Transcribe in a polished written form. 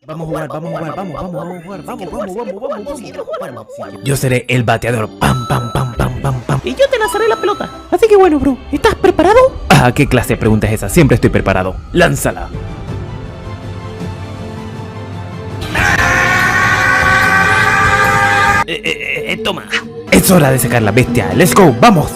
Vamos a jugar, vamos a jugar, vamos. Yo seré el bateador. Pam, pam, pam, pam, pam, pam. Y yo te lanzaré la pelota. Así que bueno, bro, ¿estás preparado? Ah, ¿qué clase de pregunta es esa? Siempre estoy preparado. Lánzala. Toma. Es hora de sacar la bestia. Let's go, vamos.